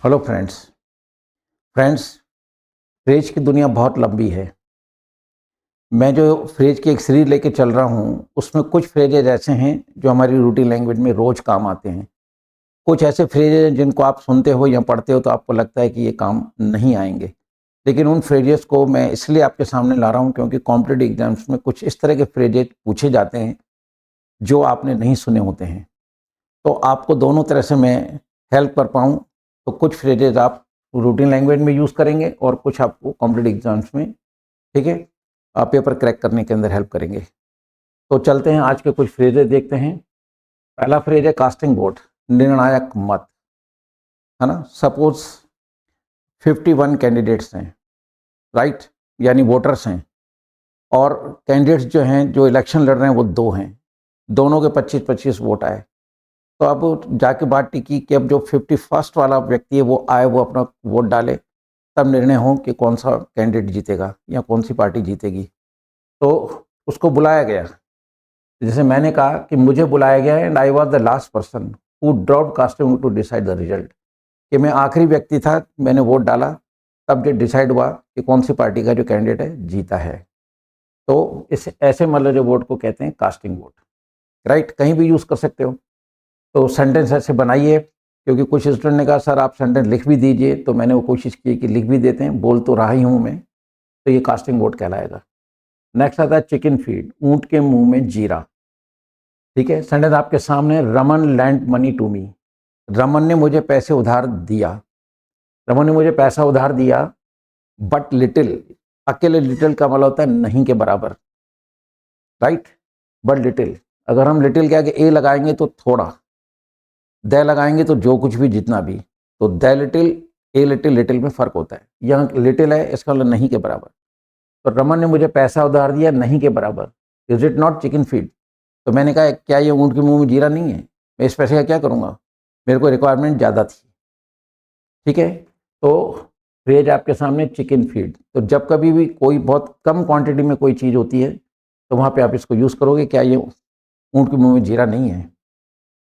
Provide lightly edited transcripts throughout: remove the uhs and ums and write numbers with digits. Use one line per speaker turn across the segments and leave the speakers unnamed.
Hello friends. Phrase की दुनिया बहुत लंबी है। मैं जो फ्रेज की एक सीरीज लेके चल रहा हूँ उसमें कुछ फ्रेजेज ऐसे हैं जो हमारी रूटीन लैंग्वेज में रोज काम आते हैं। कुछ ऐसे फ्रेजेज हैं जिनको आप सुनते हो या पढ़ते हो तो आपको लगता है कि ये काम नहीं आएंगे। लेकिन उन फ्रेजेस को मैं इसलिए आपके सामने ला रहा हूँ क्योंकि कॉम्पिटिटिव एग्जाम्स में कुछ इस तरह के फ्रेजेज पूछे जाते हैं जो आपने नहीं सुने होते हैं। तो आपको दोनों तरह से मैं हेल्प कर पाऊँ तो कुछ फ्रेजेज आप रूटीन लैंग्वेज में यूज़ करेंगे और कुछ आपको कॉम्पिटिटिव एग्जाम्स में, ठीक है, आप पेपर क्रैक करने के अंदर हेल्प करेंगे। तो चलते हैं आज के कुछ फ्रेजेज देखते हैं। पहला फ्रेज है कास्टिंग वोट, निर्णायक मत, है ना। सपोज 51 कैंडिडेट्स हैं, राइट, यानी वोटर्स हैं, और कैंडिडेट्स जो हैं जो इलेक्शन लड़ रहे हैं वो दो हैं, दोनों के 25-25 वोट आए। तो अब जाके बात टिकी कि अब जो 51st वाला व्यक्ति है वो आए, वो अपना वोट डाले, तब निर्णय हो कि कौन सा कैंडिडेट जीतेगा या कौन सी पार्टी जीतेगी। तो उसको बुलाया गया। जैसे मैंने कहा कि मुझे बुलाया गया and I was the last person who dropped casting to decide the result, कि मैं आखिरी व्यक्ति था, मैंने वोट डाला, तब जो डिसाइड हुआ कि कौन सी पार्टी का जो कैंडिडेट है जीता है। तो इस ऐसे मतलब जो वोट को कहते हैं कास्टिंग वोट, राइट। कहीं भी यूज़ कर सकते हो। तो सेंटेंस ऐसे बनाइए, क्योंकि कुछ स्टूडेंट ने कहा सर आप सेंटेंस लिख भी दीजिए, तो मैंने वो कोशिश की कि लिख भी देते हैं, बोल तो रहा ही हूँ मैं, तो ये कास्टिंग वोट कहलाएगा। नेक्स्ट आता है चिकन फीड, ऊंट के मुंह में जीरा। ठीक है, सेंटेंस आपके सामने, Raman lend money to me, Raman ने मुझे पैसे उधार दिया, रमन ने मुझे पैसा उधार दिया, बट लिटिल, अकेले लिटिल का मतलब होता है नहीं के बराबर, राइट। बट लिटिल, अगर हम लिटिल के आगे ए लगाएंगे तो थोड़ा, द लगाएंगे तो जो कुछ भी जितना भी, तो the little, a little, little में फर्क होता है। यहाँ लिटिल है, इसका मतलब नहीं के बराबर। तो रमन ने मुझे पैसा उधार दिया नहीं के बराबर, is it not chicken feed. तो मैंने कहा क्या ये ऊँट के मुंह में जीरा नहीं है, मैं इस पैसे का क्या करूँगा, मेरे को रिक्वायरमेंट ज़्यादा थी। ठीक है, तो फ्रेज आपके सामने चिकन फीड। तो जब कभी भी कोई बहुत कम क्वांटिटी में कोई चीज़ होती है तो वहाँ पे आप इसको यूज़ करोगे, क्या ये ऊँट के मुंह में जीरा नहीं है,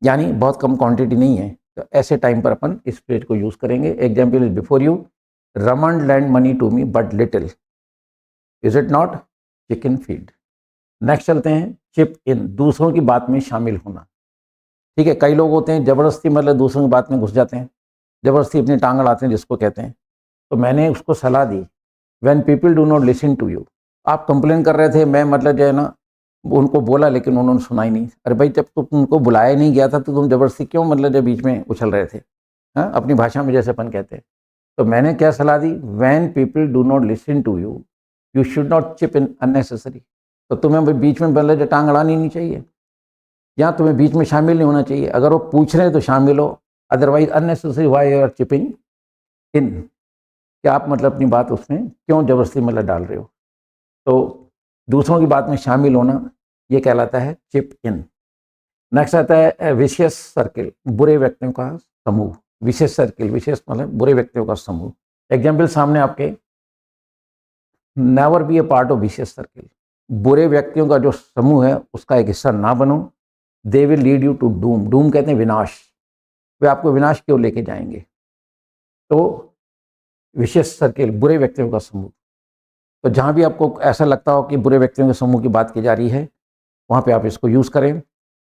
यानी बहुत कम क्वांटिटी नहीं है, तो ऐसे टाइम पर अपन इस फ्रेज को यूज़ करेंगे। Example is before you, Raman lend money to me but little, is it not chicken feed. Next चलते हैं, चिप इन, दूसरों की बात में शामिल होना। ठीक है, कई लोग होते हैं ज़बरदस्ती मतलब दूसरों की बात में घुस जाते हैं, ज़बरदस्ती अपनी टांग अड़ाते हैं जिसको कहते हैं। तो मैंने उसको सलाह दी, when people do not listen to you. आप कंप्लेन कर रहे थे, मैं मतलब जो है ना उनको बोला लेकिन उन्होंने सुना ही नहीं। अरे भाई, जब तुम उनको बुलाया नहीं गया था तो तुम ज़बरदस्ती क्यों मतलब जब बीच में उछल रहे थे, हाँ, अपनी भाषा में जैसे अपन कहते हैं। तो मैंने क्या सलाह दी, when people do not listen to you, you should not chip in unnecessary. तो तुम्हें बीच में मतलब जो टांग अड़ानी नहीं चाहिए, या तुम्हें बीच में शामिल नहीं होना चाहिए। अगर वो पूछ रहे हैं तो शामिल हो, otherwise unnecessary why you are chipping in, कि आप मतलब अपनी बात उसमें क्यों ज़बरदस्ती मतलब डाल रहे हो। तो दूसरों की बात में शामिल होना, ये कहलाता है चिप इन। नेक्स्ट आता है विशियस सर्किल, बुरे व्यक्तियों का समूह। विशेष सर्किल, विशेष मतलब बुरे व्यक्तियों का समूह। एग्जाम्पल सामने आपके, never be A part of vicious circle, बुरे व्यक्तियों का जो समूह है उसका एक हिस्सा ना बनो। They will lead you to doom, doom कहते हैं विनाश, वे आपको विनाश की ओर लेके जाएंगे। तो विशेष सर्किल, बुरे व्यक्तियों का समूह। तो जहाँ भी आपको ऐसा लगता हो कि बुरे व्यक्तियों के समूह की बात की जा रही है, वहाँ पे आप इसको यूज़ करें।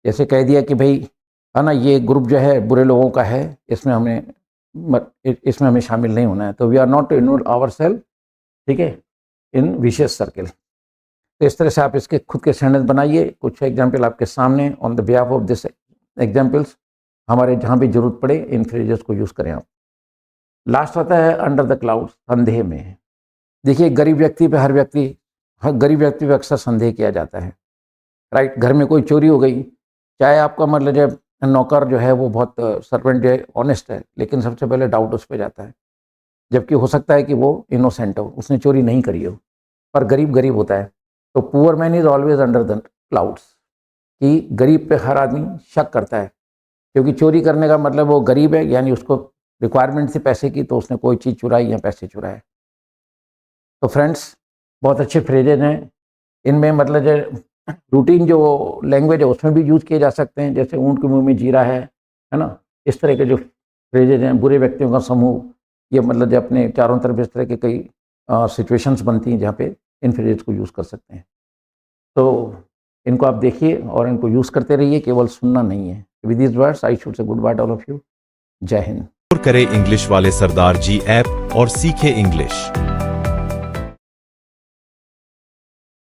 जैसे कह दिया कि भाई, है ना, ये ग्रुप जो है बुरे लोगों का है, इसमें हमें शामिल नहीं होना है, तो we are not to involve ourself, ठीक है, इन विशेष सर्किल। तो इस तरह से आप इसके खुद के सेंटेंस बनाइए। कुछ एग्जाम्पल आपके सामने, on the behalf of this examples, हमारे जहाँ भी जरूरत पड़े इन फ्रेजेस को यूज़ करें आप। लास्ट आता है अंडर द क्लाउड, संदेह में। देखिए, गरीब व्यक्ति पे गरीब व्यक्ति पे अक्सर संदेह किया जाता है, राइट। घर में कोई चोरी हो गई, चाहे आपका मतलब जो नौकर जो है वो बहुत सर्वेंट जो है ऑनेस्ट है, लेकिन सबसे पहले डाउट उस पर जाता है, जबकि हो सकता है कि वो इनोसेंट हो, उसने चोरी नहीं करी हो, पर गरीब गरीब होता है। तो poor man is always under the clouds, कि गरीब पे हर आदमी शक करता है, क्योंकि चोरी करने का मतलब वो गरीब है, यानी उसको रिक्वायरमेंट थी पैसे की, तो उसने कोई चीज़ चुराई या पैसे चुराए। तो फ्रेंड्स, बहुत अच्छे फ्रेजेज हैं, इनमें मतलब जो रूटीन जो लैंग्वेज है उसमें भी यूज़ किए जा सकते हैं, जैसे ऊँट के मुंह में जीरा है ना, इस तरह के जो फ्रेजेज हैं, बुरे व्यक्तियों का समूह, ये मतलब जो अपने चारों तरफ इस तरह के कई सिचुएशंस बनती हैं जहाँ पे इन फ्रेजेज को यूज़ कर सकते हैं। तो इनको आप देखिए और इनको यूज़ करते रहिए, केवल सुनना नहीं है। With these words I should say good by two all of you. जय हिंद।
करें इंग्लिश वाले सरदार जी ऐप और सीखे इंग्लिश।